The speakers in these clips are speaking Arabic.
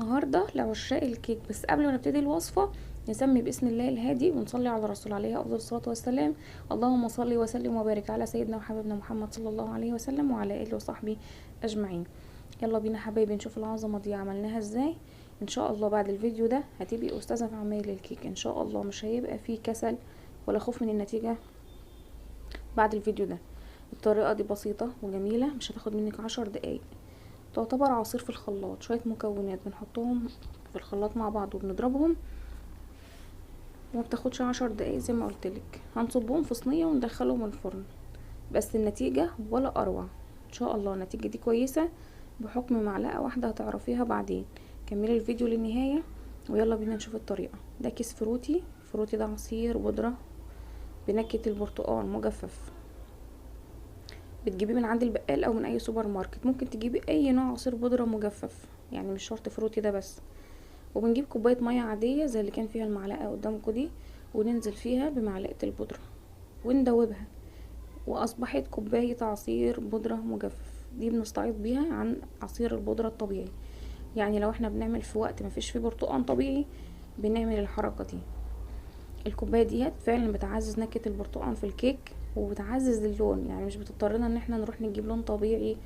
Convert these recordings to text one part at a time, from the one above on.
النهارده لعشاق الكيك. بس قبل ما نبتدي الوصفه نسمي باسم الله الهادي ونصلي على الرسول عليه افضل الصلاه والسلام. اللهم صل وسلم وبارك على سيدنا وحبيبنا محمد صلى الله عليه وسلم وعلى اله وصحبه اجمعين. يلا بينا حبايبي نشوف العظمه دي عملناها ازاي. ان شاء الله بعد الفيديو ده هتبقي استاذه في عمايل الكيك ان شاء الله، مش هيبقى فيه كسل ولا خوف من النتيجه بعد الفيديو ده. الطريقه دي بسيطه وجميله، مش هتاخد منك 10 دقايق. تعتبر عصير في الخلاط، شوية مكونات بنحطهم في الخلاط مع بعض وبنضربهم، وما بتاخدش 10 دقايق زي ما قلتلك. هنصبهم في صينية وندخلهم الفرن، بس النتيجة ولا اروع. ان شاء الله النتيجة دي كويسة بحكم معلقة واحدة هتعرفيها بعدين. كملي الفيديو للنهاية ويلا بينا نشوف الطريقة. ده كيس فروتي ده عصير بودرة بنكهة البرتقال مجفف، بتجيبيه من عند البقال او من اي سوبر ماركت. ممكن تجيبي اي نوع عصير بودرة مجفف، يعني مش شرط فروتي ده بس. وبنجيب كوبايه ميه عاديه زي اللي كان فيها المعلقه قدامكم دي، وننزل فيها بمعلقه البودره وندوبها، واصبحت كوبايه عصير بودره مجفف. دي بنستعيض بيها عن عصير البودره الطبيعي. يعني لو احنا بنعمل في وقت مفيش فيه برتقان طبيعي بنعمل الحركه دي. الكوبايه ديت فعلا بتعزز نكهه البرتقان في الكيك وبتعزز اللون، يعني مش بتضطرنا ان احنا نروح نجيب لون طبيعي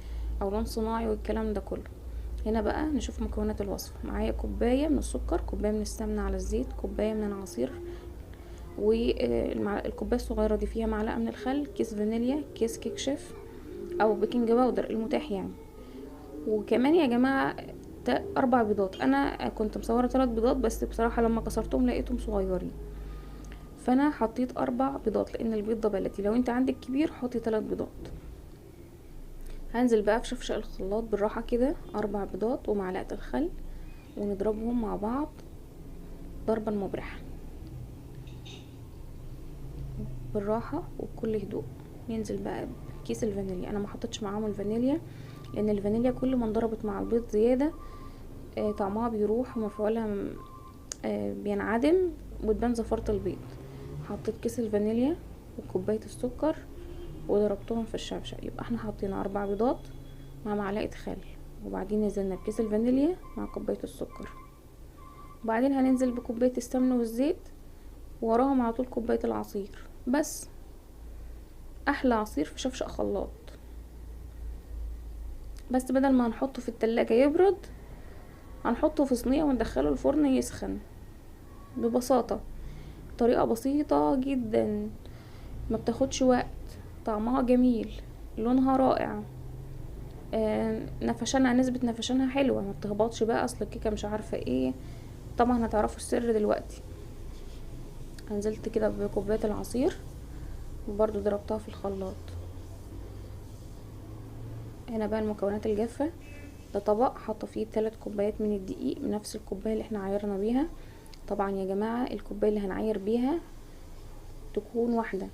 او لون صناعي والكلام ده كله. هنا بقى نشوف مكونات الوصفة. معايا كوباية من السكر، كوباية من السمنة على الزيت، كوباية من العصير، والكوباية الصغيرة دي فيها معلقة من الخل، كيس فانيليا، كيس كيك شيف او بيكنج باودر المتاح يعني. وكمان يا جماعة 4 بيضات. انا كنت مصورة 3 بيضات بس بصراحة لما كسرتهم لقيتهم صغيرين، فانا حطيت 4 بيضات لان البيض ده بلدي. لو انت عندك كبير حطي 3 بيضات. هنزل بقى في شفشق الخلاط بالراحة كده 4 بيضات ومعلقة الخل ونضربهم مع بعض ضربا مبرحة بالراحة وبكل هدوء. ننزل بقى بكيس الفانيليا. انا ما حطيتش معاهم الفانيليا لان الفانيليا كل ما انضربت مع البيض زيادة طعمها بيروح ومفعولها بينعدم وتبان زفرة البيض. حطيت كيس الفانيليا وكوباية السكر وضربتهم في الشفشق، يبقى احنا حطينا 4 بيضات مع معلقة خل، وبعدين نزلنا بكيس الفانيليا مع كوباية السكر، وبعدين هننزل بكوباية السمن والزيت وراهم على طول كوباية العصير. بس احلى عصير في شفشق خلاط. بس بدل ما هنحطه في التلاجة يبرد هنحطه في صينية وندخله الفرن يسخن. ببساطة طريقة بسيطة جدا ما بتاخدش وقت، طعمها جميل، لونها رائع، نفشانها نسبة نفشانها حلوة، ما بتهبطش بقى اصل الكيكة مش عارفة ايه. طبعا هتعرفوا السر دلوقتي. نزلت كده بكوباية العصير وبرضو ضربتها في الخلاط. هنا بقى المكونات الجافة. ده طبق حاطه فيه 3 كوبايات من الدقيق بنفس الكوباية اللي احنا عايرنا بيها. طبعا يا جماعة الكوباية اللي هنعاير بيها تكون واحدة.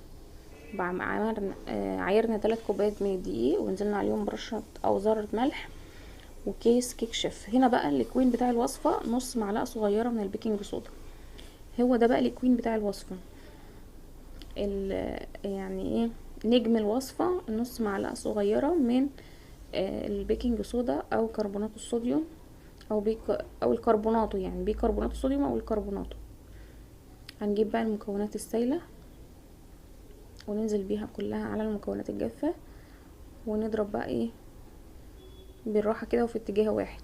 عايرنا 3 كوبايات من الدقيق ونزلنا عليهم برشة او ذرة ملح وكيس كيك شيف. هنا بقى الكوين بتاع الوصفة نص معلقة صغيرة من البيكنج صودا. هو ده بقى الكوين بتاع الوصفة، يعني ايه نجم الوصفة، نص معلقة صغيرة من البيكنج صودا او كربونات الصوديوم او الكربونات، يعني بيكربونات الصوديوم او الكربونات. هنجيب بقى المكونات السائلة وننزل بيها كلها على المكونات الجافة ونضرب بقى ايه بالراحة كده وفي اتجاه واحد.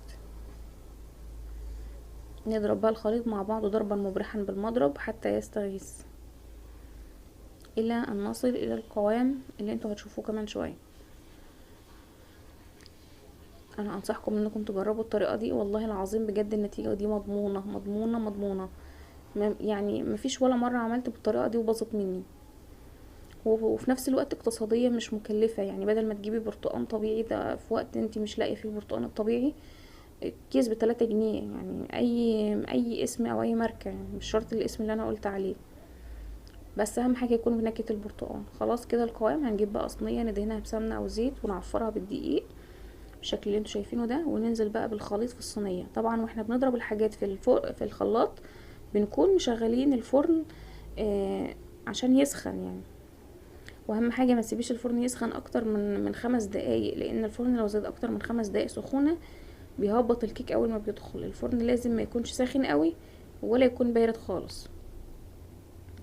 نضرب بقى الخليط مع بعض ضربا مبرحا بالمضرب حتى يستغيث الى ان نصل الى القوام اللي انتوا هتشوفوه كمان شوية. انا انصحكم انكم تجربوا الطريقة دي، والله العظيم بجد النتيجة دي مضمونة مضمونة مضمونة. يعني مفيش ولا مرة عملت بالطريقة دي وباظت مني، وفي نفس الوقت اقتصادية مش مكلفة. يعني بدل ما تجيبي برتقان طبيعي ده في وقت انتي مش لاقي فيه البرتقان الطبيعي، كيس ب3 جنيه، يعني اي اسم او اي ماركة، يعني مش شرط الاسم اللي انا قلت عليه، بس اهم حاجة يكون بنكهة البرتقان. خلاص كده القوام. هنجيب بقى صينية ندهنها بسمنة او زيت ونعفرها بالدقيق بالشكل اللي انتوا شايفينه ده، وننزل بقى بالخليط في الصينية. طبعا واحنا بنضرب الحاجات في الخلاط بنكون مشغلين الفرن عشان يسخن يعني. واهم حاجه ما تسيبيش الفرن يسخن اكتر من 5 دقايق، لان الفرن لو زاد اكتر من 5 دقايق سخونه بيهبط الكيك اول ما بيدخل الفرن. لازم ما يكونش ساخن قوي ولا يكون بارد خالص.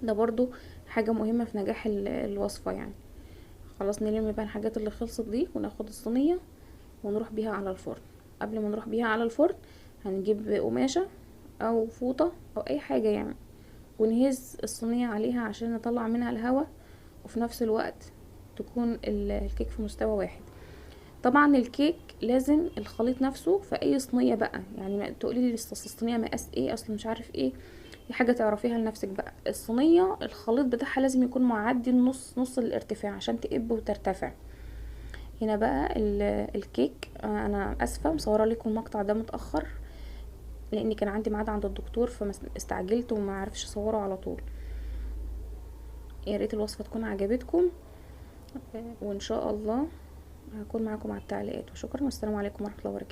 ده برضو حاجة مهمة في نجاح الوصفة يعني. خلاص نلم بقى الحاجات اللي خلصت دي وناخد الصينية ونروح بيها على الفرن. قبل ما نروح بيها على الفرن هنجيب قماشة او فوطة او اي حاجة يعني، ونهز الصينية عليها عشان نطلع منها الهواء، وفي نفس الوقت تكون الكيك في مستوى واحد. طبعا الكيك لازم الخليط نفسه في اي صينيه بقى، يعني ما تقولي لي الصينيه مقاس ايه اصلا مش عارف ايه، دي حاجه تعرفيها لنفسك بقى. الصينيه الخليط بتاعها لازم يكون معدي نص الارتفاع عشان تقب وترتفع. هنا بقى الكيك، انا اسفه مصوره لكم المقطع ده متاخر لاني كان عندي ميعاد عند الدكتور فاستعجلت وما عرفش اصوره على طول. يا ريت الوصفه تكون عجبتكم، وان شاء الله هكون معاكم على التعليقات. وشكرا والسلام عليكم ورحمه الله وبركاته.